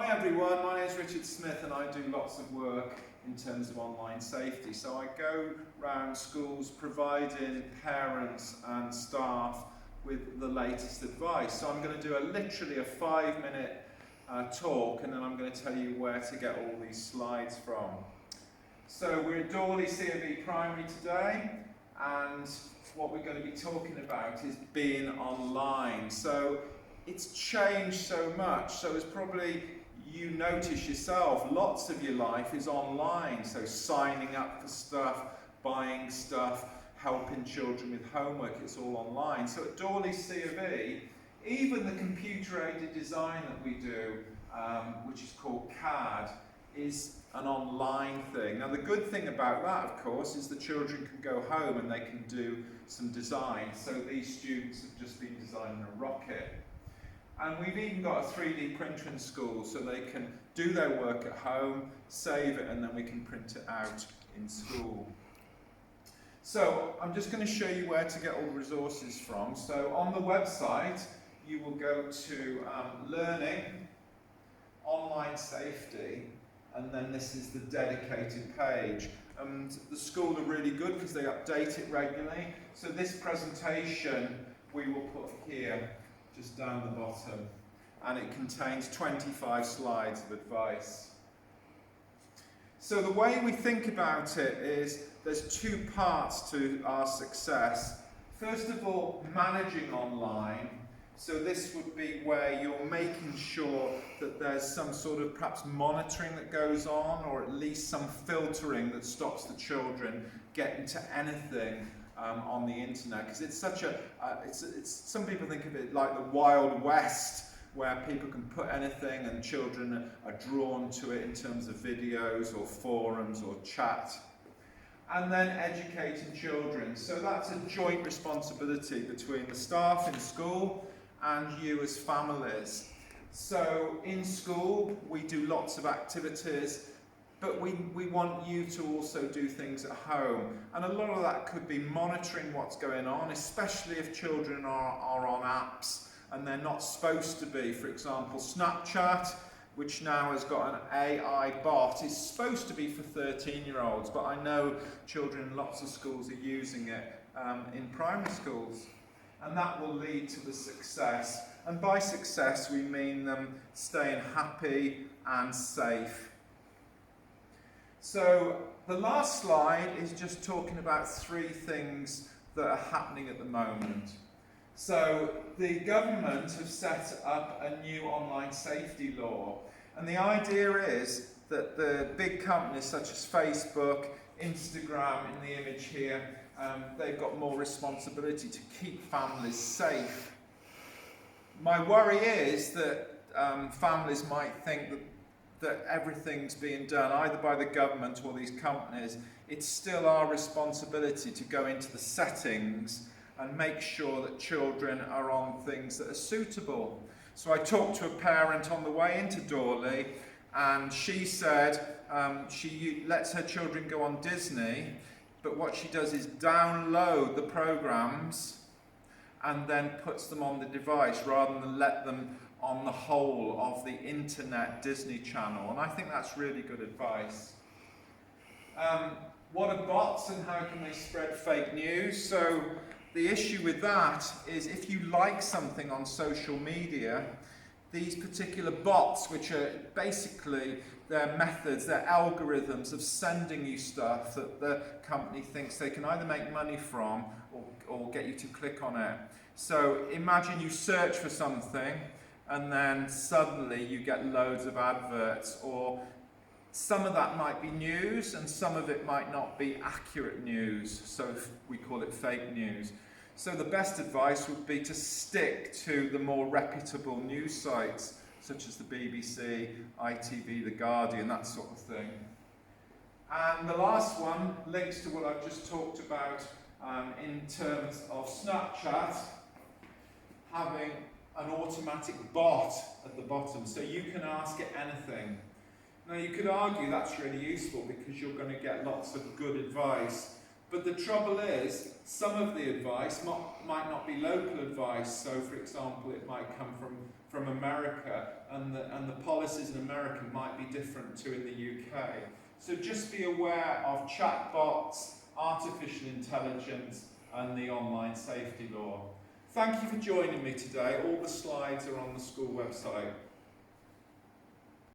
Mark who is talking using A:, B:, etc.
A: Hi everyone, my name is Richard Smith and I do lots of work in terms of online safety. So I go around schools providing parents and staff with the latest advice. So I'm going to do literally a 5-minute talk, and then I'm going to tell you where to get all these slides from. So we're at Dorley C of E Primary today, and what we're going to be talking about is being online. So it's changed so much, so as probably you notice yourself, lots of your life is online. So signing up for stuff, buying stuff, helping children with homework, it's all online. So at Dorley C of E, even the computer-aided design that we do, which is called CAD, is an online thing. Now the good thing about that, of course, is the children can go home and they can do some design. So these students have just been designing a rocket. And we've even got a 3D printer in school, so they can do their work at home, save it, and then we can print it out in school. So I'm just going to show you where to get all the resources from. So on the website, you will go to Learning, Online Safety, and then this is the dedicated page. And the school are really good because they update it regularly. So this presentation we will put here, just down the bottom, and it contains 25 slides of advice. So the way we think about it is there's two parts to our success. First of all, managing online. So this would be where you're making sure that there's some sort of perhaps monitoring that goes on, or at least some filtering that stops the children getting to anything on the internet, because it's such a, some people think of it like the Wild West, where people can put anything and children are drawn to it in terms of videos or forums or chat. And then educating children. So that's a joint responsibility between the staff in school and you as families. So in school we do lots of activities, but we want you to also do things at home. And a lot of that could be monitoring what's going on, especially if children are on apps and they're not supposed to be. For example, Snapchat, which now has got an AI bot, is supposed to be for 13-year-olds, but I know children in lots of schools are using it in primary schools. And that will lead to the success. And by success, we mean them staying happy and safe. So the last slide is just talking about 3 things that are happening at the moment. So the government have set up a new online safety law, and the idea is that the big companies such as Facebook, Instagram in the image here, they've got more responsibility to keep families safe. My worry is that families might think that everything's being done either by the government or these companies. It's still our responsibility to go into the settings and make sure that children are on things that are suitable. So I talked to a parent on the way into Dorley, and she said she lets her children go on Disney, but what she does is download the programs and then puts them on the device rather than let them on the whole of the internet Disney Channel, and I think that's really good advice. What are bots and how can they spread fake news? So the issue with that is if you like something on social media, these particular bots, which are basically their methods, their algorithms of sending you stuff that the company thinks they can either make money from or get you to click on it. So imagine you search for something and then suddenly you get loads of adverts, or some of that might be news and some of it might not be accurate news, so we call it fake news. So the best advice would be to stick to the more reputable news sites such as the BBC, ITV, The Guardian, that sort of thing. And the last one links to what I've just talked about in terms of Snapchat having an automatic bot at the bottom, so you can ask it anything. Now you could argue that's really useful because you're going to get lots of good advice, But the trouble is, some of the advice might not be local advice. So, for example, it might come from America, and the policies in America might be different to in the UK. So just be aware of chatbots, artificial intelligence, and the online safety law. Thank you for joining me today. All the slides are on the school website.